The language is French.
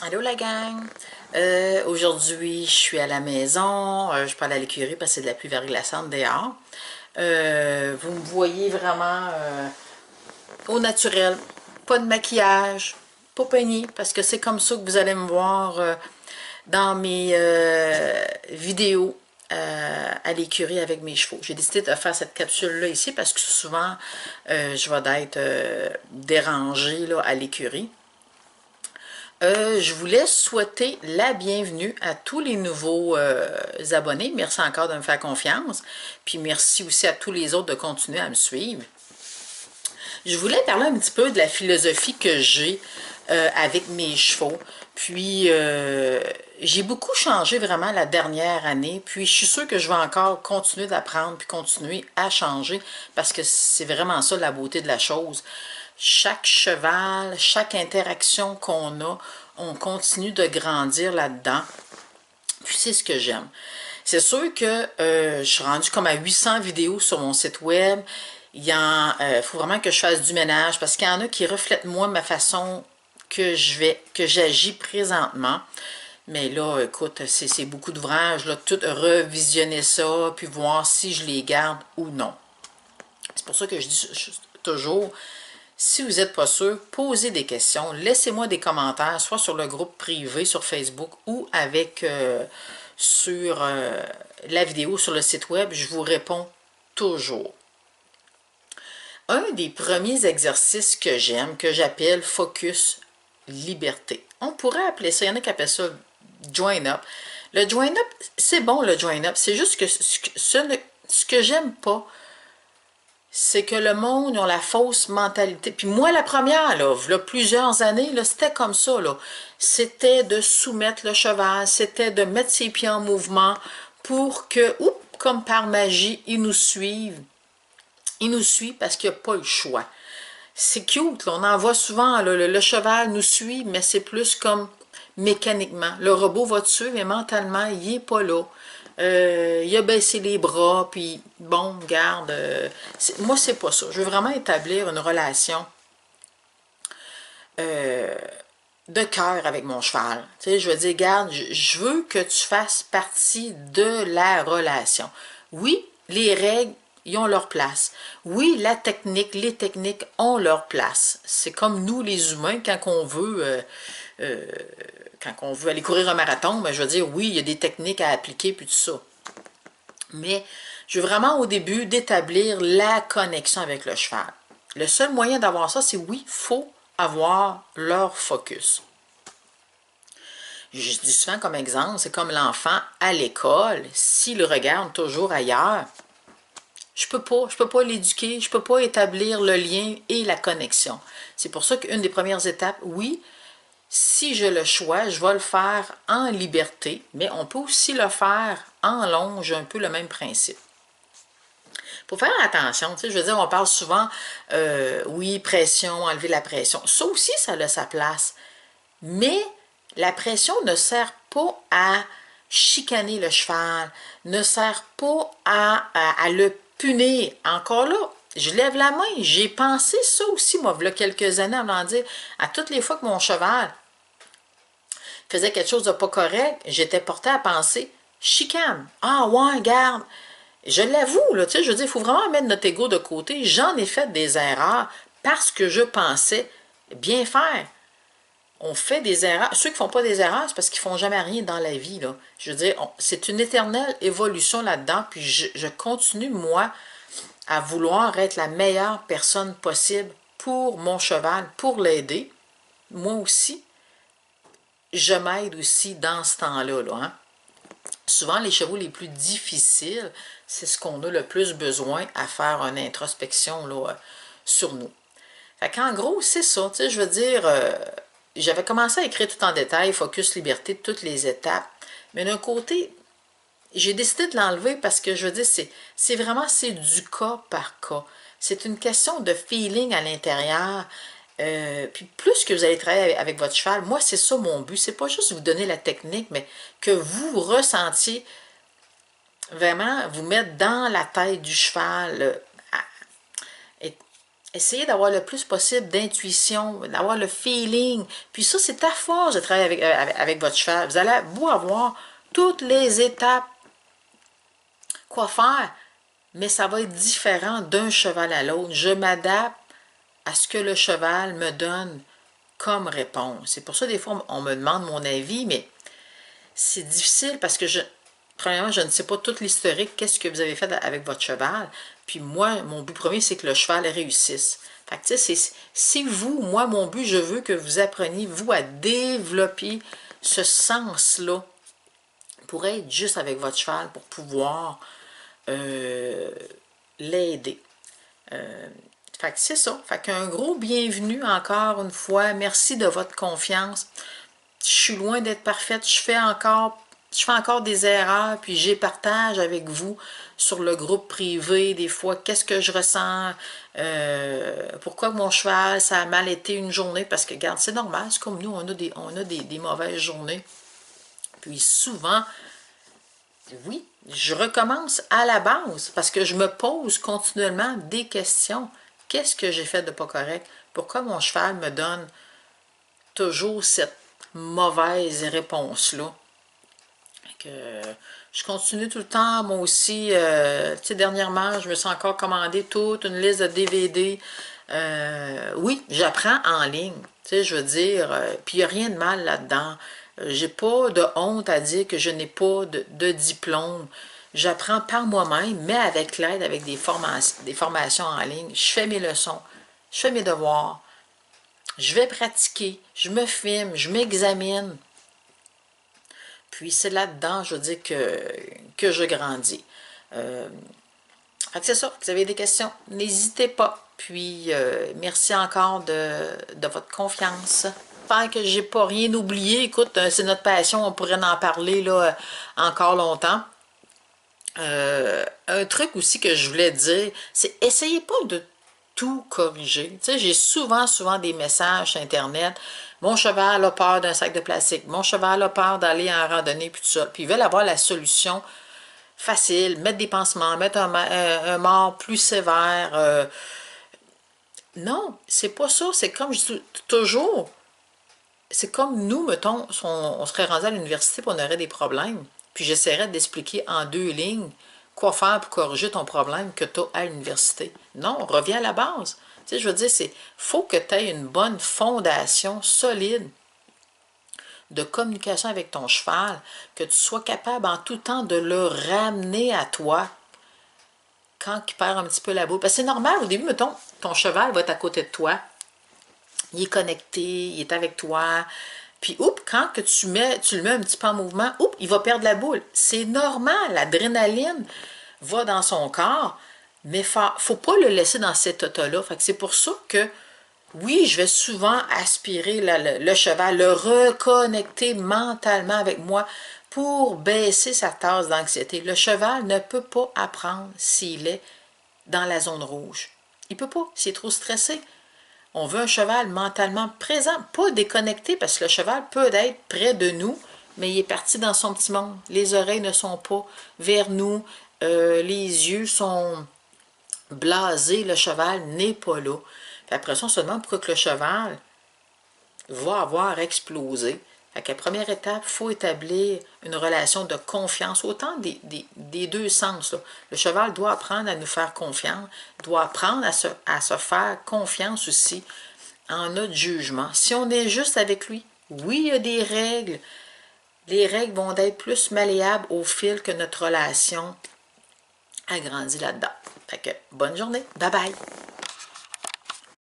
Allô la gang! Aujourd'hui, je suis à la maison. Je peux aller à l'écurie parce que c'est de la pluie verglaçante dehors. Vous me voyez vraiment au naturel. Pas de maquillage, pas peigné, parce que c'est comme ça que vous allez me voir dans mes vidéos à l'écurie avec mes chevaux. J'ai décidé de faire cette capsule-là ici parce que souvent, je vais être dérangée là, à l'écurie. Je voulais souhaiter la bienvenue à tous les nouveaux abonnés. Merci encore de me faire confiance. Puis merci aussi à tous les autres de continuer à me suivre. Je voulais parler un petit peu de la philosophie que j'ai avec mes chevaux. Puis j'ai beaucoup changé vraiment la dernière année. Puis je suis sûre que je vais encore continuer d'apprendre puis continuer à changer parce que c'est vraiment ça la beauté de la chose. Chaque cheval, chaque interaction qu'on a, on continue de grandir là-dedans. Puis c'est ce que j'aime. C'est sûr que je suis rendue comme à 800 vidéos sur mon site web. Il faut vraiment que je fasse du ménage parce qu'il y en a qui reflètent moins ma façon que j'agis présentement. Mais là, écoute, c'est beaucoup d'ouvrages, là, tout revisionner ça, puis voir si je les garde ou non. C'est pour ça que je dis toujours, si vous n'êtes pas sûr, posez des questions, laissez-moi des commentaires, soit sur le groupe privé sur Facebook ou avec sur la vidéo sur le site web, je vous réponds toujours. Un des premiers exercices que j'aime, que j'appelle Focus Liberté. On pourrait appeler ça, il y en a qui appellent ça Join Up. Le Join Up, c'est bon le Join Up, c'est juste que ce que j'aime pas, c'est que le monde a la fausse mentalité. Puis moi, la première, là plusieurs années, là, c'était comme ça, là. C'était de soumettre le cheval, c'était de mettre ses pieds en mouvement pour que, comme par magie, il nous suive. Il nous suit parce qu'il n'y a pas le choix. C'est cute, là, on en voit souvent, là, le cheval nous suit, mais c'est plus comme mécaniquement. Le robot va te suivre, mais mentalement, il n'est pas là. Il a baissé les bras, puis bon, regarde, moi, c'est pas ça. Je veux vraiment établir une relation de cœur avec mon cheval. Tu sais, je veux dire, regarde, je veux que tu fasses partie de la relation. Oui, les règles, ils ont leur place. Oui, la technique, les techniques ont leur place. C'est comme nous, les humains, quand on veut aller courir un marathon, ben, je veux dire, oui, il y a des techniques à appliquer, puis tout ça. Mais je veux vraiment au début d'établir la connexion avec le cheval. Le seul moyen d'avoir ça, c'est oui, il faut avoir leur focus. Je dis souvent comme exemple, c'est comme l'enfant à l'école, s'il regarde toujours ailleurs, je peux pas l'éduquer, je peux pas établir le lien et la connexion. C'est pour ça qu'une des premières étapes, oui, si je le choisis, je vais le faire en liberté, mais on peut aussi le faire en longe, un peu le même principe. Faut faire attention, tu sais, je veux dire, on parle souvent, oui, pression, enlever la pression. Ça aussi, ça a sa place. Mais la pression ne sert pas à chicaner le cheval, ne sert pas à le punir. Encore là, je lève la main. J'ai pensé ça aussi, moi, il y a quelques années, avant de dire, à toutes les fois que mon cheval faisait quelque chose de pas correct, j'étais portée à penser, chicane. Ah ouais, garde. Je l'avoue, là, tu sais, je veux dire, il faut vraiment mettre notre ego de côté. J'en ai fait des erreurs parce que je pensais bien faire. On fait des erreurs. Ceux qui ne font pas des erreurs, c'est parce qu'ils ne font jamais rien dans la vie, là. Je veux dire, c'est une éternelle évolution là-dedans, puis je continue, moi, à vouloir être la meilleure personne possible pour mon cheval, pour l'aider. Moi aussi, je m'aide aussi dans ce temps-là, là, hein. Souvent, les chevaux les plus difficiles, c'est ce qu'on a le plus besoin à faire une introspection là, sur nous. Fait qu'en gros, c'est ça, tu sais, je veux dire, j'avais commencé à écrire tout en détail, Focus Liberté, toutes les étapes, mais d'un côté, j'ai décidé de l'enlever parce que, je veux dire, c'est vraiment, c'est du cas par cas. C'est une question de feeling à l'intérieur. Puis plus que vous allez travailler avec votre cheval, moi, c'est ça mon but. C'est pas juste vous donner la technique, mais que vous ressentiez vraiment, vous mettre dans la tête du cheval, essayez d'avoir le plus possible d'intuition, d'avoir le feeling. Puis ça, c'est à force de travailler avec votre cheval. Vous allez beau avoir toutes les étapes, quoi faire, mais ça va être différent d'un cheval à l'autre. Je m'adapte à ce que le cheval me donne comme réponse. C'est pour ça, des fois, on me demande mon avis, mais c'est difficile parce que premièrement, je ne sais pas toute l'historique, qu'est-ce que vous avez fait avec votre cheval. Puis moi, mon but premier, c'est que le cheval réussisse. Fait que tu sais, si vous, moi, mon but, je veux que vous appreniez, vous, à développer ce sens-là pour être juste avec votre cheval, pour pouvoir l'aider. Fait que c'est ça. Fait qu'un gros bienvenue encore une fois. Merci de votre confiance. Je suis loin d'être parfaite. Je fais encore des erreurs, puis j'ai partage avec vous sur le groupe privé, des fois, qu'est-ce que je ressens, pourquoi mon cheval, ça a mal été une journée, parce que, regarde, c'est normal, c'est comme nous, on a des mauvaises journées. Puis souvent, oui, je recommence à la base, parce que je me pose continuellement des questions. Qu'est-ce que j'ai fait de pas correct? Pourquoi mon cheval me donne toujours cette mauvaise réponse-là? Je continue tout le temps, moi aussi, tu sais, dernièrement, je me suis encore commandé toute une liste de DVD. Oui, j'apprends en ligne, tu sais, je veux dire, puis il n'y a rien de mal là-dedans. J'ai pas de honte à dire que je n'ai pas de diplôme. J'apprends par moi-même, mais avec l'aide, avec des formations en ligne. Je fais mes leçons, je fais mes devoirs, je vais pratiquer, je me filme, je m'examine. Puis c'est là-dedans, je veux dire, que je grandis. C'est ça, vous avez des questions, n'hésitez pas. Puis merci encore de votre confiance. J'espère que j'ai pas rien oublié. Écoute, c'est notre passion, on pourrait en parler là, encore longtemps. Un truc aussi que je voulais dire, c'est essayez pas de tout corriger. Tu sais, j'ai souvent des messages sur Internet. Mon cheval a peur d'un sac de plastique. Mon cheval a peur d'aller en randonnée, puis tout ça. Puis ils veulent avoir la solution facile, mettre des pansements, mettre un mort plus sévère. Non, c'est pas ça. C'est comme je dis toujours, c'est comme nous, mettons, on serait rendu à l'université et on aurait des problèmes. Puis j'essaierais d'expliquer en 2 lignes quoi faire pour corriger ton problème que tu as à l'université. Non, reviens à la base. Tu sais, je veux dire, faut que tu aies une bonne fondation solide de communication avec ton cheval, que tu sois capable en tout temps de le ramener à toi quand il perd un petit peu la boule. Parce que c'est normal, au début, mettons, ton cheval va être à côté de toi, il est connecté, il est avec toi, puis, oups, quand que tu le mets un petit peu en mouvement, oups, il va perdre la boule. C'est normal, l'adrénaline va dans son corps, mais faut pas le laisser dans cet état-là. C'est pour ça que, oui, je vais souvent aspirer le cheval, le reconnecter mentalement avec moi pour baisser sa tasse d'anxiété. Le cheval ne peut pas apprendre s'il est dans la zone rouge. Il peut pas, s'il est trop stressé. On veut un cheval mentalement présent, pas déconnecté, parce que le cheval peut être près de nous, mais il est parti dans son petit monde. Les oreilles ne sont pas vers nous, les yeux sont blasés, le cheval n'est pas là. Puis après ça, on se demande pourquoi que le cheval va avoir explosé. Fait que la première étape, il faut établir une relation de confiance, autant des deux sens. Là. Le cheval doit apprendre à nous faire confiance, doit apprendre à se faire confiance aussi en notre jugement. Si on est juste avec lui, oui, il y a des règles. Les règles vont être plus malléables au fil que notre relation agrandit là-dedans. Fait que bonne journée. Bye bye.